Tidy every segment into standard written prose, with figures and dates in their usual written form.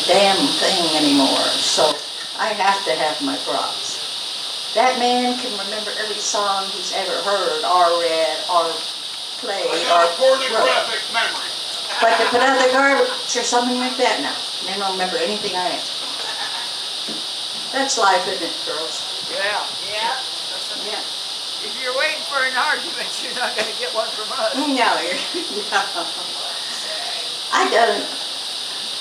damn thing anymore, so I have to have my props. That man can remember every song he's ever heard, or read, or played, or pornographic memory. But to put out the garbage or something like that, no. They don't remember anything I have. That's life, isn't it, girls? Yeah. Yeah. Yeah. If you're waiting for an argument, you're not going to get one from us. No, you're, no.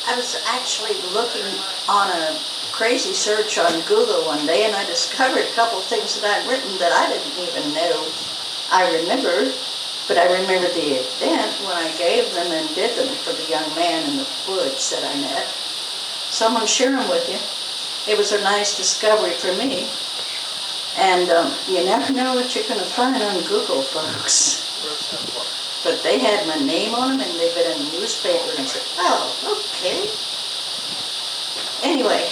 I was actually looking on a crazy search on Google one day, and I discovered a couple of things that I'd written that I didn't even know I remembered, but I remembered the event when I gave them and did them for the young man in the woods that I met. Someone share them with you. It was a nice discovery for me. And you never know what you're going to find on Google, folks. But they had my name on them, and they've been in the newspaper, and I said, oh, okay. Anyway,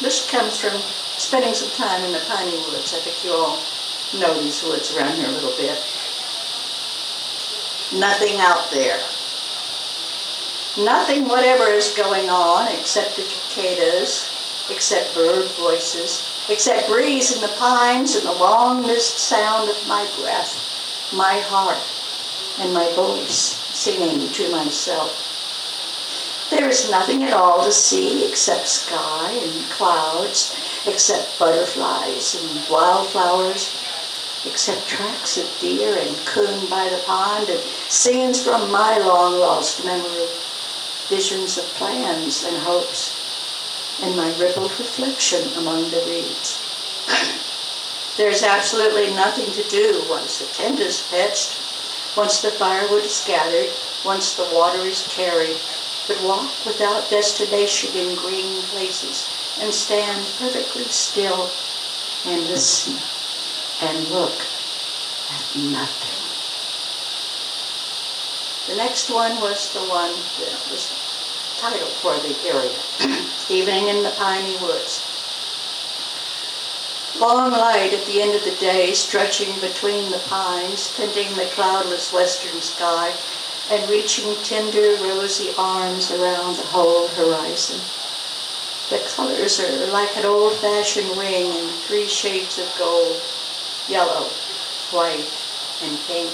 this comes from spending some time in the piney woods. I think you all know these woods around here a little bit. Nothing out there. Nothing whatever is going on except the cicadas, except bird voices, except breeze in the pines and the long mist sound of my breath, my heart, and my voice singing to myself. There is nothing at all to see except sky and clouds, except butterflies and wildflowers, except tracks of deer and coon by the pond and scenes from my long-lost memory, visions of plans and hopes, and my rippled reflection among the reeds. There's absolutely nothing to do once the tent is pitched, once the firewood is gathered, once the water is carried, but walk without destination in green places and stand perfectly still and listen and look at nothing. The next one was the one that was titled for the area, Evening in the Piney Woods. Long light at the end of the day, stretching between the pines, tinting the cloudless western sky, and reaching tender, rosy arms around the whole horizon. The colors are like an old-fashioned ring in 3 shades of gold, yellow, white, and pink.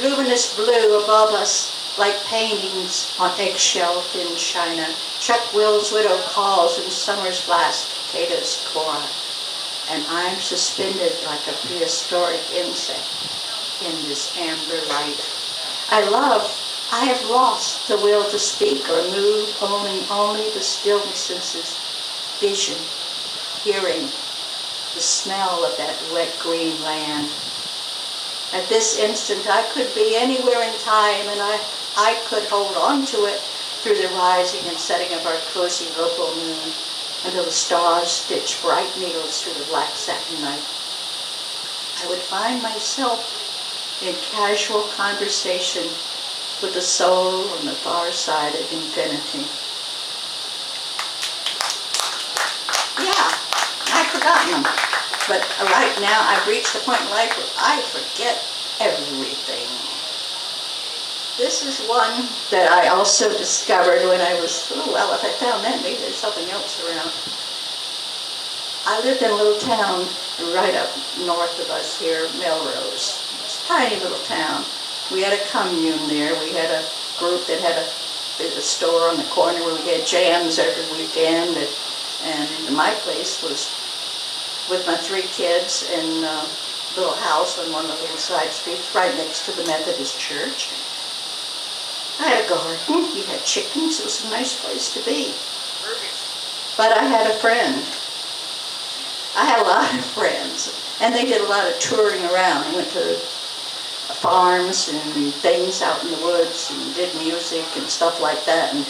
Luminous blue above us, like paintings on eggshell in China. Chuck Will's widow calls and summer's last cicadas cry, and I'm suspended like a prehistoric insect in this amber light. I have lost the will to speak or move, owning only the stillnesses, vision, hearing, the smell of that wet green land. At this instant, I could be anywhere in time, and I could hold on to it through the rising and setting of our cozy local moon until the stars stitch bright needles through the black satin night. I would find myself in casual conversation with the soul on the far side of infinity. Yeah, I've forgotten them. But right now, I've reached a point in life where I forget everything. This is one that I also discovered when I was, oh, well, if I found that, maybe there's something else around. I lived in a little town right up north of us here, Melrose. It's a tiny little town. We had a commune there. We had a group that had a store on the corner where we had jams every weekend. And my place was with my 3 kids in a little house on one of the little side streets right next to the Methodist church. I had a garden. We had chickens. It was a nice place to be. But I had a friend. I had a lot of friends. And they did a lot of touring around. They went to farms and things out in the woods and did music and stuff like that. And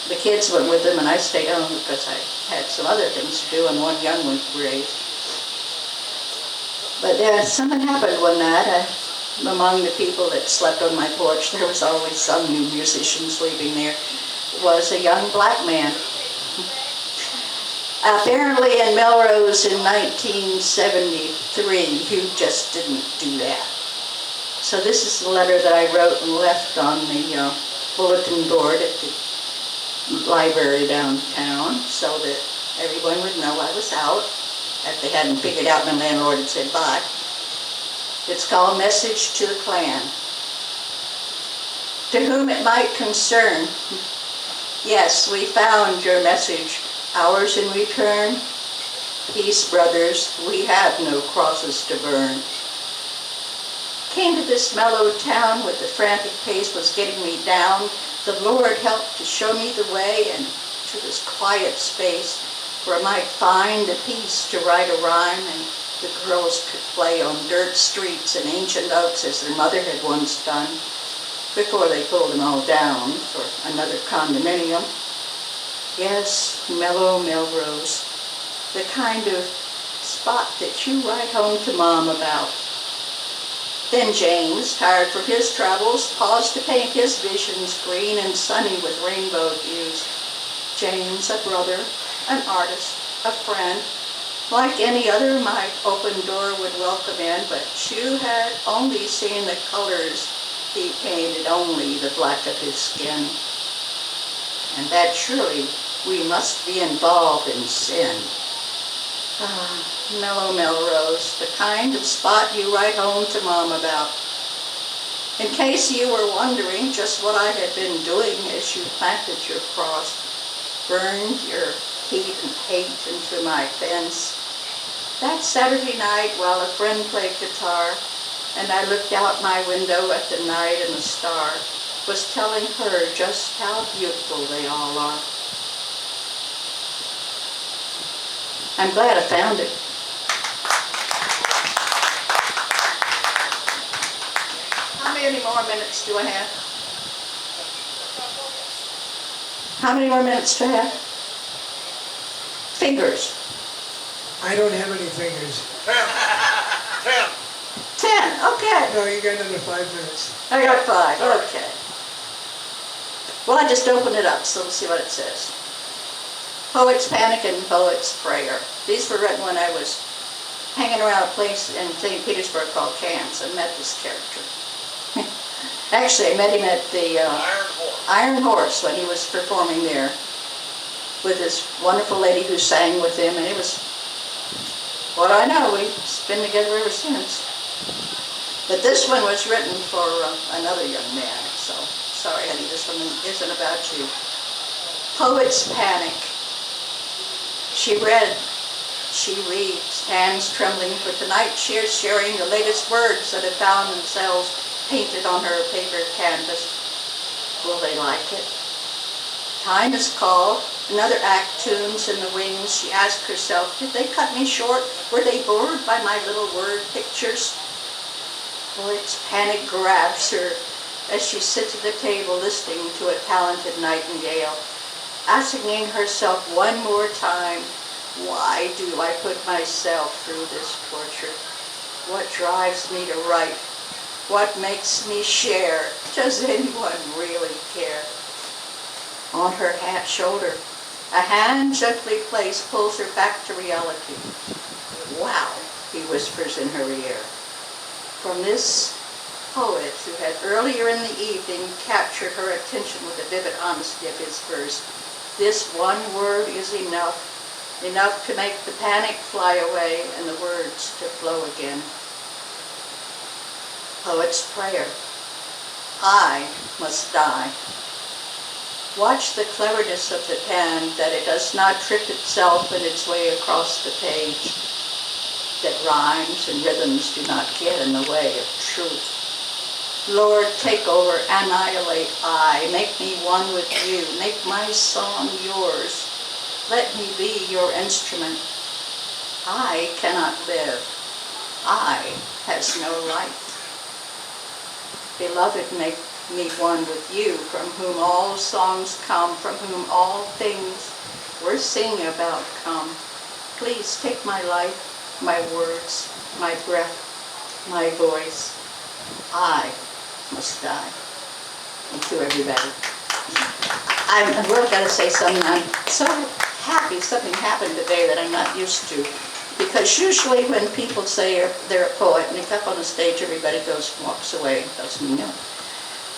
the kids went with them, and I stayed home because I had some other things to do and one young one to raise. But something happened one night. Among the people that slept on my porch, there was always some new musician sleeping there, was a young black man. Apparently in Melrose in 1973, he just didn't do that. So this is the letter that I wrote and left on the bulletin board at the library downtown so that everyone would know I was out if they hadn't figured out my landlord had said bye. It's called Message to the Clan. To whom it might concern, yes, we found your message. Ours in return? Peace, brothers, we have no crosses to burn. Came to this mellow town with the frantic pace was getting me down. The Lord helped to show me the way and to this quiet space where I might find a peace to write a rhyme and the girls could play on dirt streets and ancient oaks as their mother had once done before they pulled them all down for another condominium. Yes, mellow Melrose, the kind of spot that you write home to Mom about. Then James, tired from his travels, paused to paint his visions green and sunny with rainbow hues. James, a brother, an artist, a friend. Like any other, my open door would welcome in, but you had only seen the colors. He painted only the black of his skin. And that surely we must be involved in sin. Ah, mellow Melrose, the kind of spot you write home to Mom about. In case you were wondering just what I had been doing as you planted your cross, burned your heat and hate into my fence. That Saturday night while a friend played guitar, and I looked out my window at the night and the star, was telling her just how beautiful they all are. I'm glad I found it. How many more minutes do I have? How many more minutes do I have? Fingers. I don't have any fingers. 10. 10, okay. No, you got another 5 minutes. I got 5, okay. Well, I just opened it up, so we'll see what it says. Poet's Panic and Poet's Prayer. These were written when I was hanging around a place in St. Petersburg called Camps and met this character. Actually, I met him at the Iron Horse when he was performing there with this wonderful lady who sang with him, and it was, what I know, we've been together ever since. But this one was written for another young man, so sorry, honey, this one isn't about you. Poet's Panic. She reads, hands trembling, for tonight she is sharing the latest words that have found themselves painted on her paper canvas. Will they like it? Time is called. Another act tunes in the wings. She asks herself, did they cut me short? Were they bored by my little word pictures? Poet's panic grabs her as she sits at the table listening to a talented nightingale, asking herself one more time, why do I put myself through this torture? What drives me to write? What makes me share? Does anyone really care? On her shoulder, a hand gently placed pulls her back to reality. Wow, he whispers in her ear. From this poet who had earlier in the evening captured her attention with the vivid honesty of his verse, this one word is enough to make the panic fly away and the words to flow again. Poet's Prayer. I must die. Watch the cleverness of the pen, that it does not trip itself in its way across the page, that rhymes and rhythms do not get in the way of truth. Lord, take over, annihilate I, make me one with you, make my song yours. Let me be your instrument. I cannot live. I has no life. Beloved, make me one with you, from whom all songs come, from whom all things worth singing about come. Please take my life, my words, my breath, my voice. I must die. Thank you, everybody. I've really got to say something. I'm so happy something happened today that I'm not used to. Because usually when people say they're a poet and they come up on the stage, everybody goes and walks away and doesn't know.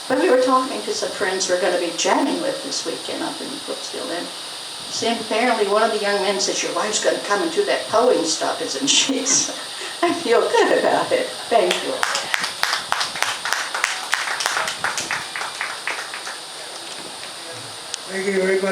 But we were talking to some friends we're going to be jamming with this weekend on in Brooksville then. See, apparently one of the young men says, your wife's going to come and do that towing stuff, isn't she? So I feel good about it. Thank you. Thank you very much.